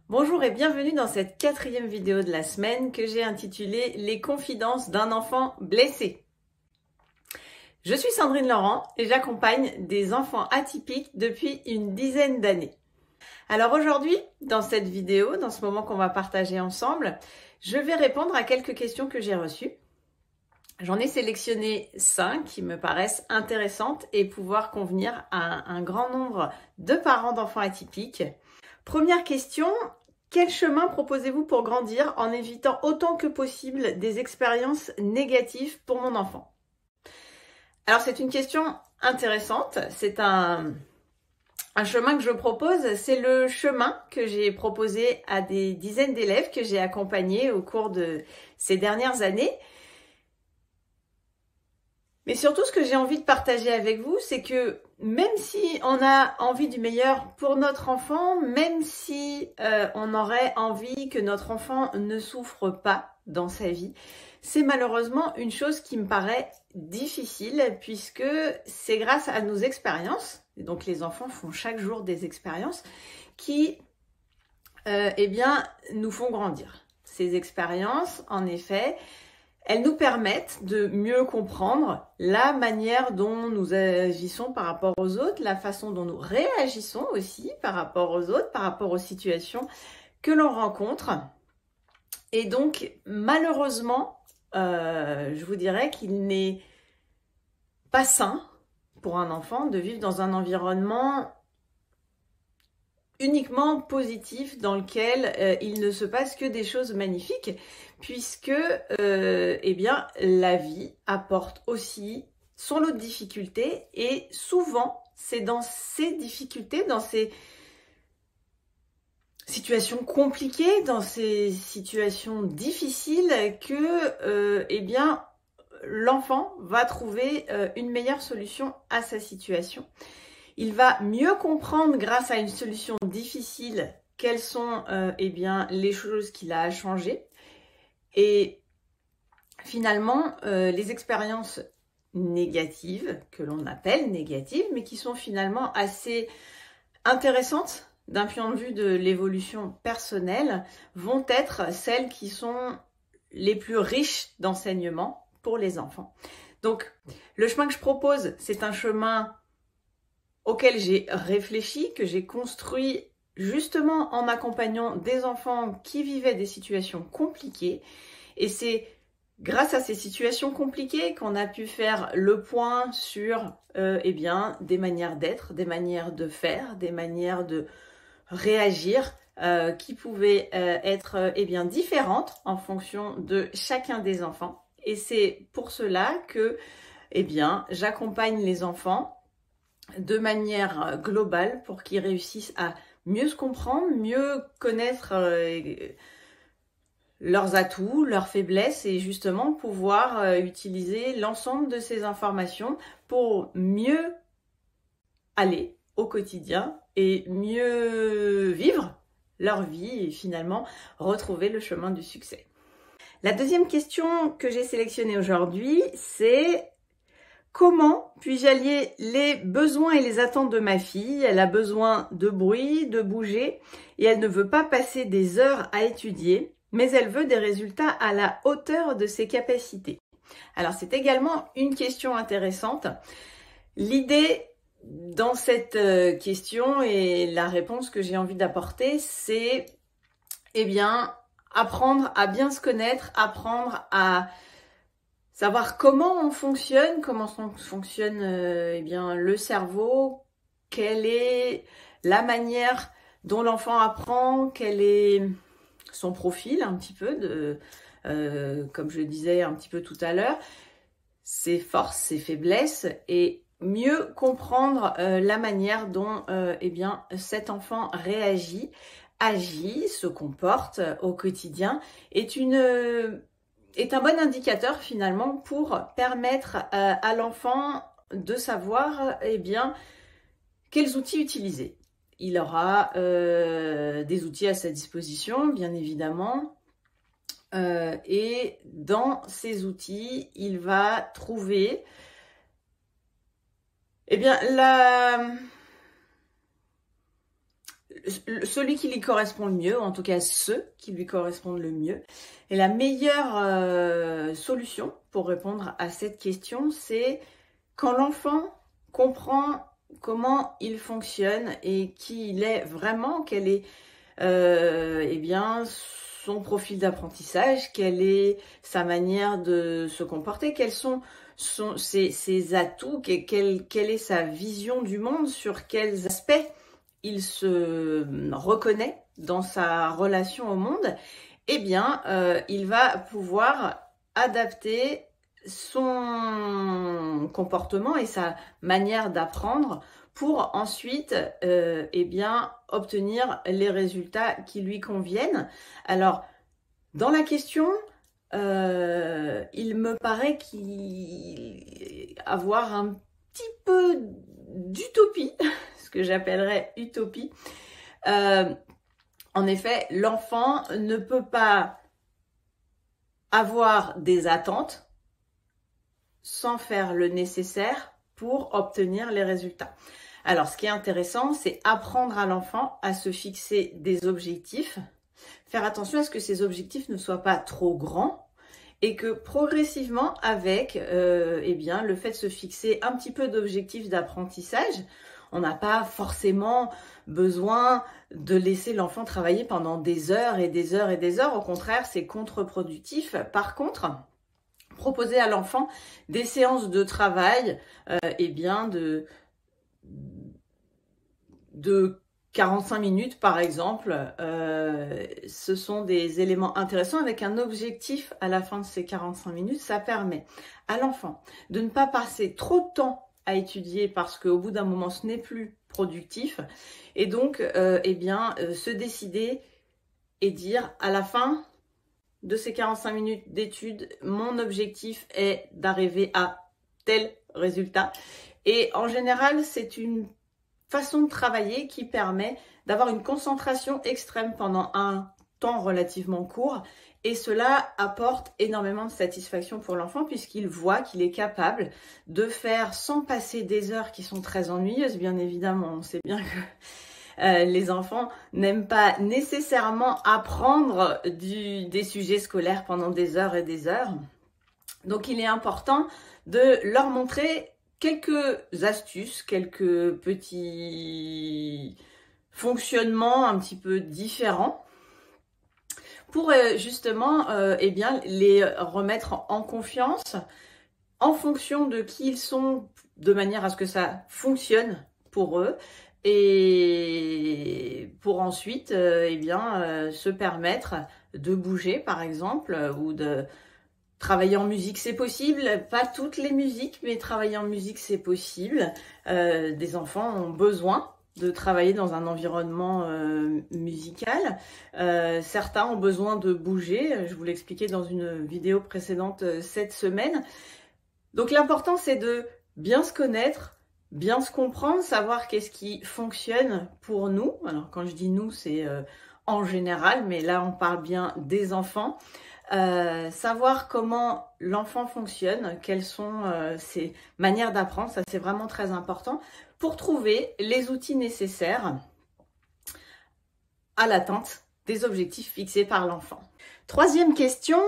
Bonjour et bienvenue dans cette quatrième vidéo de la semaine que j'ai intitulée « Les confidences d'un enfant blessé ». Je suis Sandrine Laurent et j'accompagne des enfants atypiques depuis une dizaine d'années. Alors aujourd'hui, dans cette vidéo, dans ce moment qu'on va partager ensemble, je vais répondre à quelques questions que j'ai reçues. J'en ai sélectionné 5 qui me paraissent intéressantes et pouvoir convenir à un grand nombre de parents d'enfants atypiques. Première question, quel chemin proposez-vous pour grandir en évitant autant que possible des expériences négatives pour mon enfant? Alors c'est une question intéressante, c'est un chemin que je propose, c'est le chemin que j'ai proposé à des dizaines d'élèves que j'ai accompagnés au cours de ces dernières années. Mais surtout, ce que j'ai envie de partager avec vous, c'est que même si on a envie du meilleur pour notre enfant, même si on aurait envie que notre enfant ne souffre pas dans sa vie, c'est malheureusement une chose qui me paraît difficile puisque c'est grâce à nos expériences, et donc les enfants font chaque jour des expériences, qui nous font grandir. Ces expériences, en effet, elles nous permettent de mieux comprendre la manière dont nous agissons par rapport aux autres, la façon dont nous réagissons aussi par rapport aux autres, par rapport aux situations que l'on rencontre. Et donc, malheureusement, je vous dirais qu'il n'est pas sain pour un enfant de vivre dans un environnement uniquement positif dans lequel il ne se passe que des choses magnifiques puisque la vie apporte aussi son lot de difficultés et souvent c'est dans ces difficultés, dans ces situations compliquées, dans ces situations difficiles que l'enfant va trouver une meilleure solution à sa situation. Il va mieux comprendre grâce à une solution difficile quelles sont les choses qu'il a à changer. Et finalement, les expériences négatives, que l'on appelle négatives, mais qui sont finalement assez intéressantes d'un point de vue de l'évolution personnelle, vont être celles qui sont les plus riches d'enseignement pour les enfants. Donc, le chemin que je propose, c'est un chemin auquel j'ai réfléchi, que j'ai construit justement en accompagnant des enfants qui vivaient des situations compliquées. Et c'est grâce à ces situations compliquées qu'on a pu faire le point sur des manières d'être, des manières de faire, des manières de réagir qui pouvaient être différentes en fonction de chacun des enfants. Et c'est pour cela que j'accompagne les enfants de manière globale pour qu'ils réussissent à mieux se comprendre, mieux connaître leurs atouts, leurs faiblesses et justement pouvoir utiliser l'ensemble de ces informations pour mieux aller au quotidien et mieux vivre leur vie et finalement retrouver le chemin du succès. La deuxième question que j'ai sélectionnée aujourd'hui, c'est: comment puis-je allier les besoins et les attentes de ma fille? Elle a besoin de bruit, de bouger, et elle ne veut pas passer des heures à étudier, mais elle veut des résultats à la hauteur de ses capacités. Alors c'est également une question intéressante. L'idée dans cette question et la réponse que j'ai envie d'apporter, c'est apprendre à bien se connaître, apprendre à savoir comment fonctionne le cerveau, quelle est la manière dont l'enfant apprend, quel est son profil un petit peu, comme je le disais un petit peu tout à l'heure, ses forces, ses faiblesses, et mieux comprendre la manière dont cet enfant réagit, agit, se comporte au quotidien, est un bon indicateur finalement pour permettre à l'enfant de savoir quels outils utiliser. Il aura des outils à sa disposition, bien évidemment, et dans ces outils, il va trouver celui qui lui correspond le mieux, en tout cas ceux qui lui correspondent le mieux. Et la meilleure solution pour répondre à cette question, c'est quand l'enfant comprend comment il fonctionne et qui il est vraiment, quel est eh bien, son profil d'apprentissage, quelle est sa manière de se comporter, quels sont ses atouts, quelle est sa vision du monde, sur quels aspects il se reconnaît dans sa relation au monde, eh bien, il va pouvoir adapter son comportement et sa manière d'apprendre pour ensuite eh bien, obtenir les résultats qui lui conviennent. Alors, dans la question, il me paraît avoir un petit peu d'utopie, ce que j'appellerais utopie. En effet, l'enfant ne peut pas avoir des attentes sans faire le nécessaire pour obtenir les résultats. Alors, ce qui est intéressant, c'est apprendre à l'enfant à se fixer des objectifs, faire attention à ce que ces objectifs ne soient pas trop grands et que progressivement, avec eh bien, le fait de se fixer un petit peu d'objectifs d'apprentissage, on n'a pas forcément besoin de laisser l'enfant travailler pendant des heures et des heures et des heures. Au contraire, c'est contre-productif. Par contre, proposer à l'enfant des séances de travail eh bien de 45 minutes par exemple, ce sont des éléments intéressants avec un objectif à la fin de ces 45 minutes. Ça permet à l'enfant de ne pas passer trop de temps à étudier parce qu'au bout d'un moment ce n'est plus productif et donc eh bien se décider et dire à la fin de ces 45 minutes d'études, mon objectif est d'arriver à tel résultat. Et en général, c'est une façon de travailler qui permet d'avoir une concentration extrême pendant un temps relativement court. Et cela apporte énormément de satisfaction pour l'enfant puisqu'il voit qu'il est capable de faire sans passer des heures qui sont très ennuyeuses, bien évidemment. On sait bien que les enfants n'aiment pas nécessairement apprendre des sujets scolaires pendant des heures et des heures. Donc il est important de leur montrer quelques astuces, quelques petits fonctionnements un petit peu différents pour justement eh bien, les remettre en confiance en fonction de qui ils sont, de manière à ce que ça fonctionne pour eux et pour ensuite eh bien, se permettre de bouger par exemple ou de travailler en musique, c'est possible, pas toutes les musiques, mais travailler en musique, c'est possible. Des enfants ont besoin de travailler dans un environnement musical. Certains ont besoin de bouger, je vous l'expliquais dans une vidéo précédente cette semaine. Donc l'important, c'est de bien se connaître, bien se comprendre, savoir qu'est-ce qui fonctionne pour nous. Alors quand je dis nous, c'est en général, mais là on parle bien des enfants. Savoir comment l'enfant fonctionne, quelles sont ses manières d'apprendre, ça c'est vraiment très important pour trouver les outils nécessaires à l'atteinte des objectifs fixés par l'enfant. Troisième question,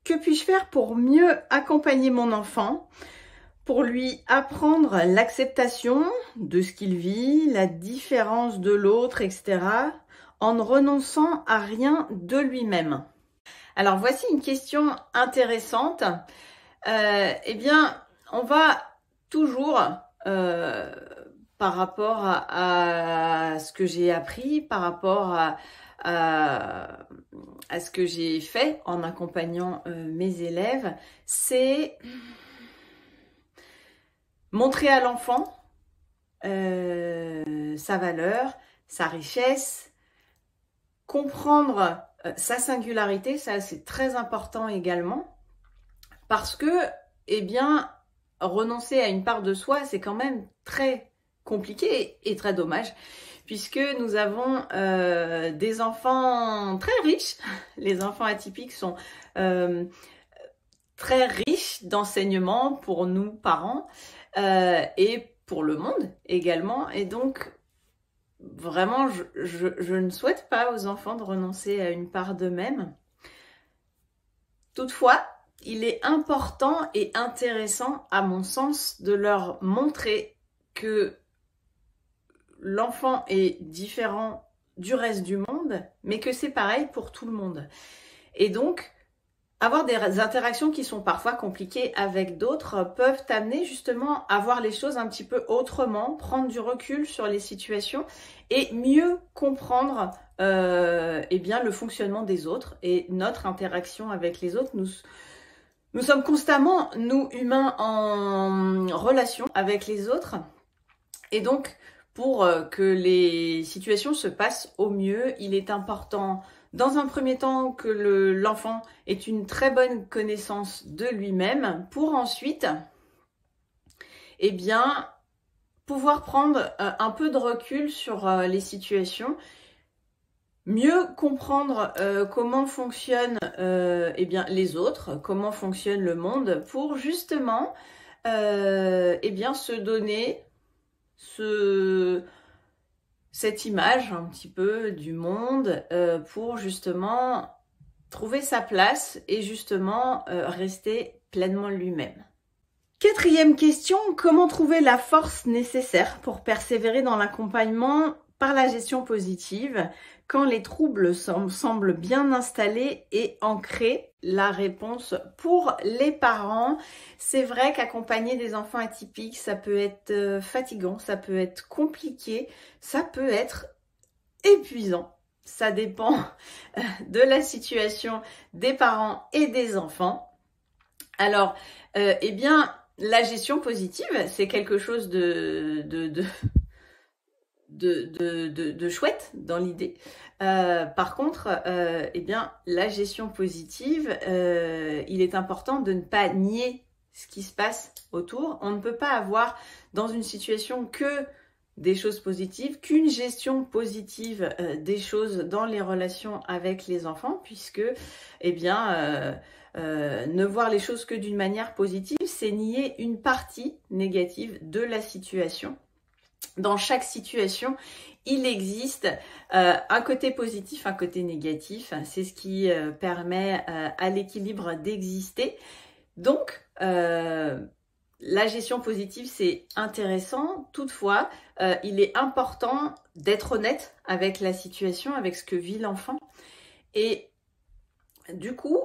que puis-je faire pour mieux accompagner mon enfant, pour lui apprendre l'acceptation de ce qu'il vit, la différence de l'autre, etc., en ne renonçant à rien de lui-même? Alors, voici une question intéressante. Eh bien, on va toujours, par rapport à ce que j'ai appris, par rapport à ce que j'ai fait en accompagnant mes élèves, c'est montrer à l'enfant sa valeur, sa richesse, comprendre sa singularité, ça c'est très important également, parce que, eh bien, renoncer à une part de soi, c'est quand même très compliqué et très dommage, puisque nous avons des enfants très riches. Les enfants atypiques sont très riches d'enseignements pour nous, parents, et pour le monde également, et donc vraiment, je ne souhaite pas aux enfants de renoncer à une part d'eux-mêmes. Toutefois, il est important et intéressant, à mon sens, de leur montrer que l'enfant est différent du reste du monde, mais que c'est pareil pour tout le monde. Et donc, avoir des interactions qui sont parfois compliquées avec d'autres peuvent t'amener justement à voir les choses un petit peu autrement, prendre du recul sur les situations et mieux comprendre eh bien, le fonctionnement des autres et notre interaction avec les autres. Nous sommes constamment, nous humains, en relation avec les autres. Et donc, pour que les situations se passent au mieux, il est important, dans un premier temps, que l'enfant ait une très bonne connaissance de lui-même, pour ensuite, eh bien, pouvoir prendre un peu de recul sur les situations, mieux comprendre comment fonctionnent eh bien, les autres, comment fonctionne le monde, pour justement eh bien, se donner cette image un petit peu du monde pour justement trouver sa place et justement rester pleinement lui-même. Quatrième question, comment trouver la force nécessaire pour persévérer dans l'accompagnement par la gestion positive quand les troubles semblent bien installés et ancrés? La réponse pour les parents, c'est vrai qu'accompagner des enfants atypiques, ça peut être fatigant, ça peut être compliqué, ça peut être épuisant. Ça dépend de la situation des parents et des enfants. Alors, eh bien, la gestion positive, c'est quelque chose de chouette dans l'idée. Par contre, eh bien, la gestion positive, il est important de ne pas nier ce qui se passe autour. On ne peut pas avoir dans une situation que des choses positives, qu'une gestion positive des choses dans les relations avec les enfants, puisque, eh bien, ne voir les choses que d'une manière positive, c'est nier une partie négative de la situation. Dans chaque situation, il existe un côté positif, un côté négatif. C'est ce qui permet à l'équilibre d'exister. Donc, la gestion positive, c'est intéressant. Toutefois, il est important d'être honnête avec la situation, avec ce que vit l'enfant. Et du coup,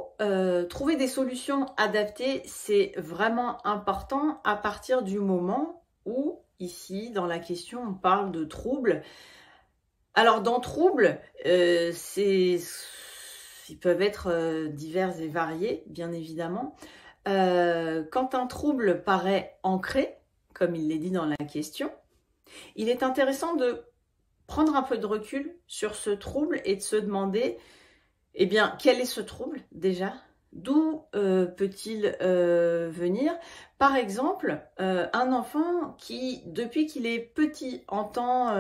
trouver des solutions adaptées, c'est vraiment important à partir du moment où, ici, dans la question, on parle de troubles. Alors, dans troubles, ils peuvent être divers et variés, bien évidemment. Quand un trouble paraît ancré, comme il l'est dit dans la question, il est intéressant de prendre un peu de recul sur ce trouble et de se demander, eh bien, quel est ce trouble déjà ? D'où peut-il venir? Par exemple, un enfant qui, depuis qu'il est petit, entend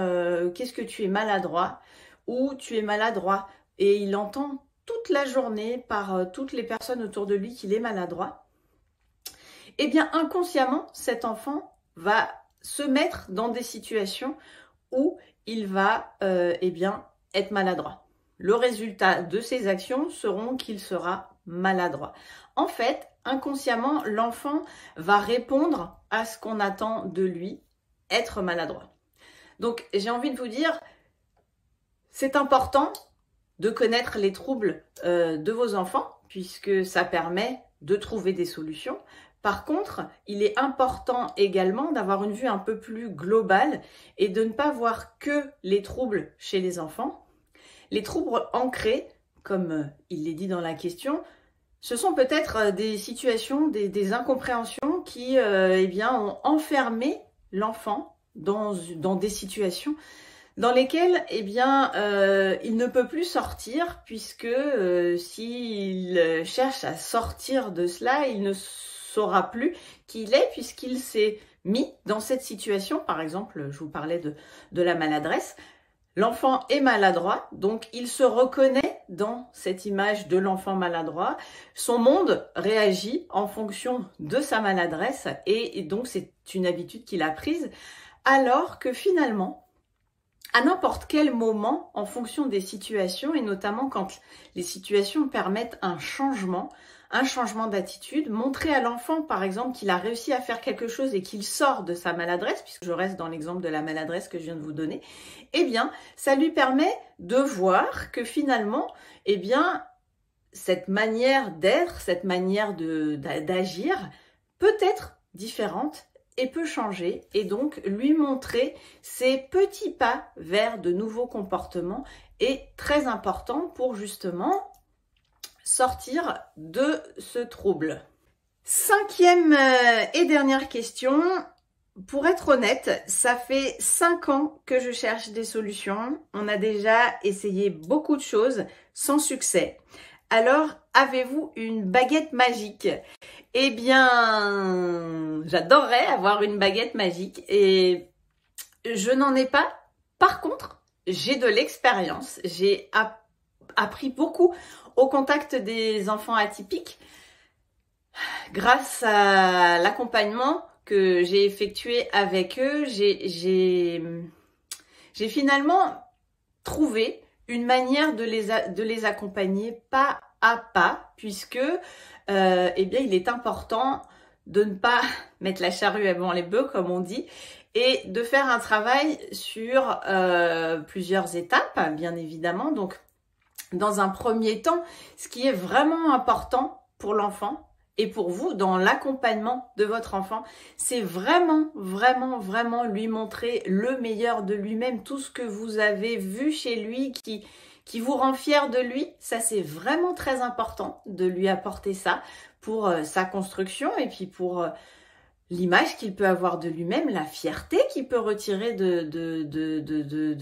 qu'est-ce que tu es maladroit ou tu es maladroit, et il entend toute la journée par toutes les personnes autour de lui qu'il est maladroit, eh bien inconsciemment, cet enfant va se mettre dans des situations où il va eh bien, être maladroit. Le résultat de ses actions seront qu'il sera maladroit. En fait, inconsciemment, l'enfant va répondre à ce qu'on attend de lui, être maladroit. Donc, j'ai envie de vous dire, c'est important de connaître les troubles de vos enfants, puisque ça permet de trouver des solutions. Par contre, il est important également d'avoir une vue un peu plus globale et de ne pas voir que les troubles chez les enfants. Les troubles ancrés, comme il l'est dit dans la question, ce sont peut-être des situations, des incompréhensions qui eh bien, ont enfermé l'enfant dans des situations dans lesquelles eh bien, il ne peut plus sortir, puisque s'il cherche à sortir de cela, il ne saura plus qui il est, puisqu'il s'est mis dans cette situation. Par exemple, je vous parlais de la maladresse. L'enfant est maladroit, donc il se reconnaît dans cette image de l'enfant maladroit. Son monde réagit en fonction de sa maladresse et donc c'est une habitude qu'il a prise, alors que finalement, à n'importe quel moment en fonction des situations et notamment quand les situations permettent un changement d'attitude. Montrer à l'enfant par exemple qu'il a réussi à faire quelque chose et qu'il sort de sa maladresse, puisque je reste dans l'exemple de la maladresse que je viens de vous donner, eh bien ça lui permet de voir que finalement, eh bien cette manière d'être, cette manière d'agir peut être différente et peut changer, et donc lui montrer ses petits pas vers de nouveaux comportements est très important pour justement sortir de ce trouble. Cinquième et dernière question. Pour être honnête, ça fait 5 ans que je cherche des solutions. On a déjà essayé beaucoup de choses sans succès. Alors, avez-vous une baguette magique? Eh bien, j'adorerais avoir une baguette magique et je n'en ai pas. Par contre, j'ai de l'expérience. J'ai appris beaucoup au contact des enfants atypiques grâce à l'accompagnement que j'ai effectué avec eux. J'ai finalement trouvé une manière de les accompagner pas à pas, puisque eh bien, il est important de ne pas mettre la charrue avant les bœufs, comme on dit, et de faire un travail sur plusieurs étapes, bien évidemment. Donc, dans un premier temps, ce qui est vraiment important pour l'enfant et pour vous dans l'accompagnement de votre enfant, c'est vraiment lui montrer le meilleur de lui-même, tout ce que vous avez vu chez lui qui vous rend fier de lui. Ça, c'est vraiment très important de lui apporter ça pour sa construction et puis pour l'image qu'il peut avoir de lui-même, la fierté qu'il peut retirer de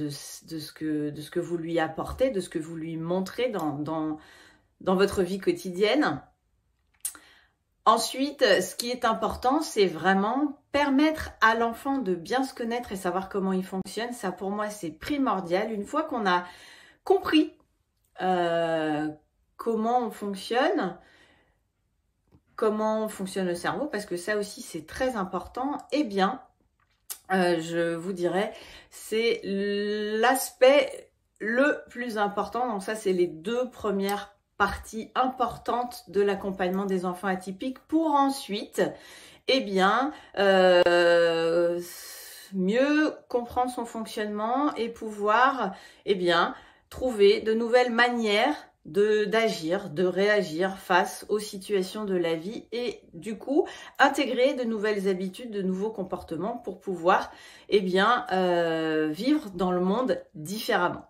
ce que vous lui apportez, de ce que vous lui montrez dans votre vie quotidienne. Ensuite, ce qui est important, c'est vraiment permettre à l'enfant de bien se connaître et savoir comment il fonctionne. Ça, pour moi, c'est primordial. Une fois qu'on a compris comment on fonctionne le cerveau, parce que ça aussi, c'est très important, eh bien, je vous dirais, c'est l'aspect le plus important. Donc ça, c'est les 2 premières partie importante de l'accompagnement des enfants atypiques pour ensuite, eh bien, mieux comprendre son fonctionnement et pouvoir, eh bien, trouver de nouvelles manières d'agir, de réagir face aux situations de la vie et du coup, intégrer de nouvelles habitudes, de nouveaux comportements pour pouvoir, eh bien, vivre dans le monde différemment.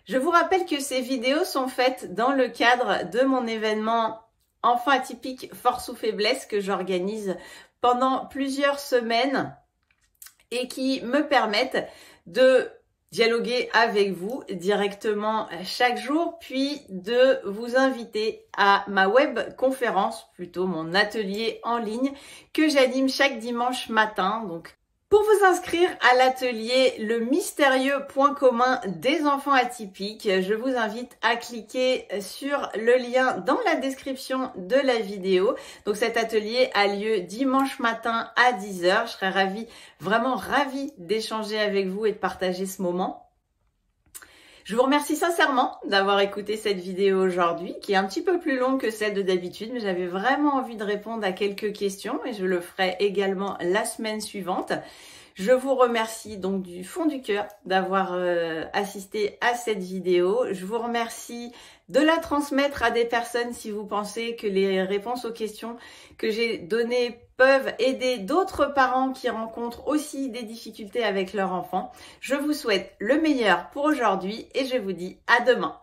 Je vous rappelle que ces vidéos sont faites dans le cadre de mon événement Enfants atypiques, force ou faiblesse que j'organise pendant plusieurs semaines et qui me permettent de dialoguer avec vous directement chaque jour, puis de vous inviter à ma web conférence, plutôt mon atelier en ligne que j'anime chaque dimanche matin. Donc, pour vous inscrire à l'atelier Le mystérieux point commun des enfants atypiques, je vous invite à cliquer sur le lien dans la description de la vidéo. Donc cet atelier a lieu dimanche matin à 10 h. Je serais vraiment ravie d'échanger avec vous et de partager ce moment. Je vous remercie sincèrement d'avoir écouté cette vidéo aujourd'hui, qui est un petit peu plus longue que celle de d'habitude, mais j'avais vraiment envie de répondre à quelques questions et je le ferai également la semaine suivante. Je vous remercie donc du fond du cœur d'avoir assisté à cette vidéo. Je vous remercie de la transmettre à des personnes si vous pensez que les réponses aux questions que j'ai données peuvent aider d'autres parents qui rencontrent aussi des difficultés avec leur enfant. Je vous souhaite le meilleur pour aujourd'hui et je vous dis à demain.